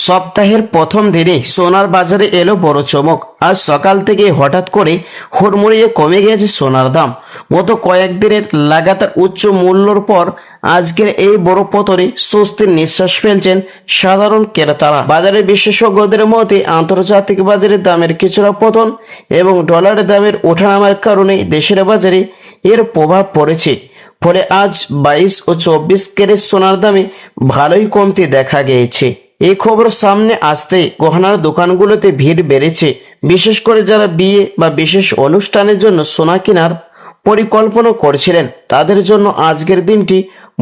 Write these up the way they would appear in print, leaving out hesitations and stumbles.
সপ্তাহের প্রথম দিনে সোনার বাজারে এলো বড় চমক। আজ সকাল থেকে হঠাৎ করে হুড়মুড়িয়ে কমে গেছে সোনার দাম। গত কয়েকদিনের লাগাতার উচ্চ মূল্যর পর আজকের এই বড় পতনে স্বস্তির নিঃশ্বাস ফেলছেন সাধারণ ক্রেতারা। বাজারের বিশেষজ্ঞদের মতে আন্তর্জাতিক বাজারে দামের কিছুটা পতন এবং ডলারের দামের ওঠানামার কারণে দেশের বাজারে এর প্রভাব পড়েছে। ফলে আজ 22 ও 24 ক্যারেট সোনার দামে ভালোই কমতি দেখা গিয়েছে। এই খবর সামনে আসতে গহনার দোকানগুলোতে ভিড় বেড়েছে, বিশেষ করে যারা বিয়ে বা বিশেষ অনুষ্ঠানের জন্য সোনা কেনার পরিকল্পনা করছিলেন তাদের জন্য আজকের দিনটি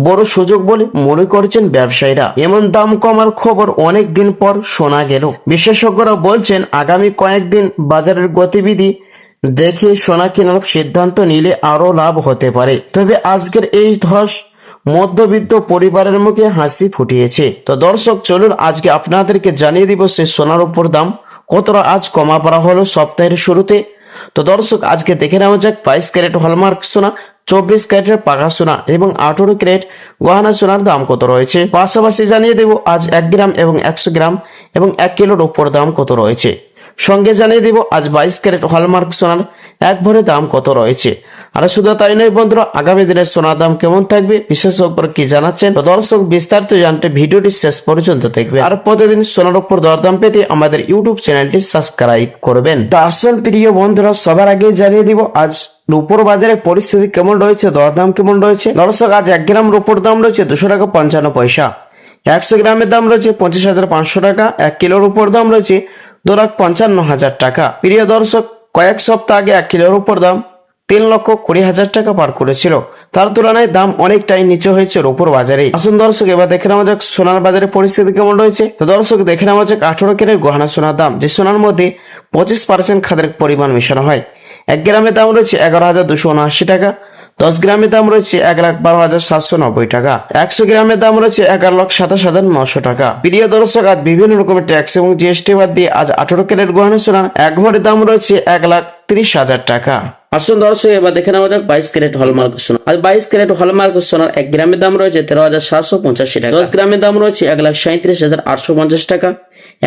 বড় সুযোগ বলে মনে করছেন ব্যবসায়ীরা। এমন দাম কমার খবর অনেক দিন পর শোনা গেল। বিশেষজ্ঞরা বলছেন আগামী কয়েকদিন বাজারের গতিবিধি দেখে সোনা কেনার সিদ্ধান্ত নিলে আরো লাভ হতে পারে। তবে আজকের এই ধস মধ্যবিত্ত পরিবারের মুখে হাসি ফুটিয়েছে। তো দর্শক চলুন আজকে আপনাদেরকে জানিয়ে দিব সে সোনার উপর দাম কতটা আজ কমা পড়া হলো সপ্তাহের শুরুতে। তো দর্শক আজকে দেখে নেওয়া যাক 22 ক্যারেট হলমার্ক সোনা, 24 ক্যারেটের পাকা সোনা এবং 18 ক্যারেট গহনা সোনার দাম কত রয়েছে। পাশাপাশি জানিয়ে দেব আজ 1 গ্রাম এবং 100 গ্রাম এবং 1 কিলোর উপর দাম কত রয়েছে। সঙ্গে জানিয়ে দিব আজ 22 ক্যারেট হলমার্ক সোনার এক ভরি দাম কত রয়েছে। আর শুধু তাই নয় বন্ধুরা, আগামী দিনের সোনার দাম কেমন থাকবে, বিশেষজ্ঞরা কি জানাচ্ছেন। তো দর্শক বিস্তারিত জানতে ভিডিওটি শেষ পর্যন্ত দেখবে। আর প্রতিদিন সোনার উপর দরদাম পেতে আমাদের ইউটিউব চ্যানেলটি সাবস্ক্রাইব করবেন। তো আসল প্রিয় বন্ধুরা, সবার আগে জানিয়ে দিব আজ রূপোর বাজারে পরিস্থিতি কেমন রয়েছে, দরদাম কেমন রয়েছে। দর্শক আজ 1 গ্রাম রূপোর দাম রয়েছে 200 টাকা 55 পয়সা, 100 গ্রামের দাম রয়েছে 25,500 টাকা, 1 কিলোর উপর দাম রয়েছে 2,55,000 টাকা। প্রিয় দর্শক, কয়েক সপ্তাহ আগে 1 কিলোর উপর দাম 3,20,000 টাকা পার করেছিল। তার তুলনায় দাম অনেকটাই নিচে হয়েছে রূপোর বাজারে। আসুন দর্শক এবার দেখে নেওয়া যাক সোনার বাজারে পরিস্থিতি কেমন রয়েছে। তো দর্শক দেখে নেওয়া যাক 18 ক্যারেট গহনা সোনার দাম, যে সোনার মধ্যে 25% খাদের পরিমাণ মেশানো হয়। 1 গ্রামের দাম রয়েছে 11,279 টাকা, 10 গ্রামের দাম রয়েছে 1,12,790 টাকা, 100 গ্রামের দাম রয়েছে 11,27,900 টাকা। প্রিয় দর্শক আজ বিভিন্ন রকমের ট্যাক্স এবং জিএসটি বাদ দিয়ে আজ 18 ক্যারেট গহনা সোনার এক ভরির দাম রয়েছে 1,30,000 টাকা। আসুন দর্শক এবার দেখে নেওয়া যাক 22 ক্যারেট হলমার্ক সোনা। আজ 22 ক্যারেট হলমার্ক সোনার 1 গ্রামের দাম রয়েছে 13,785 টাকা, 10 গ্রামের দাম রয়েছে 1,37,850 টাকা,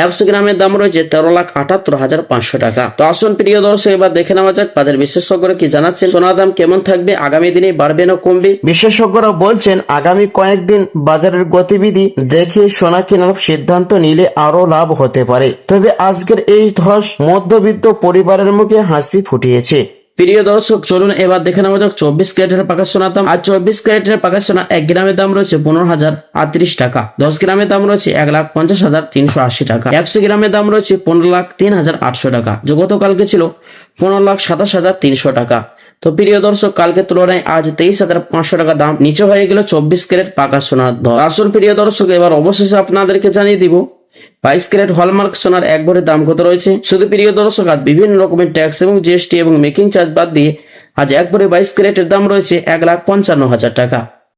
100 গ্রামের দাম রয়েছে 13,78,500 টাকা। তো আসুন প্রিয় দর্শক এবার দেখে নেওয়া যাক বাজার বিশেষজ্ঞরা কি জানাচ্ছেন, সোনার দাম কেমন থাকবে, আগামী দিনে বাড়বে না কমবে। বিশেষজ্ঞরা বলছেন আগামী কয়েকদিন বাজারের গতিবিধি দেখে সোনা কেনার সিদ্ধান্ত নিলে আরো লাভ হতে পারে। তবে আজকের এই ধস মধ্যবিত্ত পরিবারের মুখে হাসি ফুটিয়েছে। প্রিয় দর্শক চলুন এবার দেখে নেওয়া যাক 24 ক্যারেটের পাকা সোনার দাম। আজ 24 ক্যারেটের পাকা সোনা 1 গ্রামের দাম রয়েছে 15,038 টাকা, 10 গ্রামের দাম রয়েছে 1,50,380 টাকা, 100 গ্রামের দাম রয়েছে 15,03,800 টাকা, যে গতকালকে ছিল 15,27,300 টাকা। তো প্রিয় দর্শক কালকের তুলনায় আজ 23,500 টাকা দাম নিচে হয়ে গেল 24 ক্যারেট পাকা সোনার দর। আসল প্রিয় দর্শক এবার অবশেষে আপনাদেরকে জানিয়ে দিব 22 ক্যারেট হলমার্ক সোনার এক ভরির দাম কত রয়েছে। শুধু প্রিয় দর্শক আজ বিভিন্ন রকমের ট্যাক্স এবং জিএসটি এবং মেকিং চার্জ বাদ দিয়ে আজ এক ভরি 22 ক্যারেটের দাম রয়েছে 1,55,000 টাকা।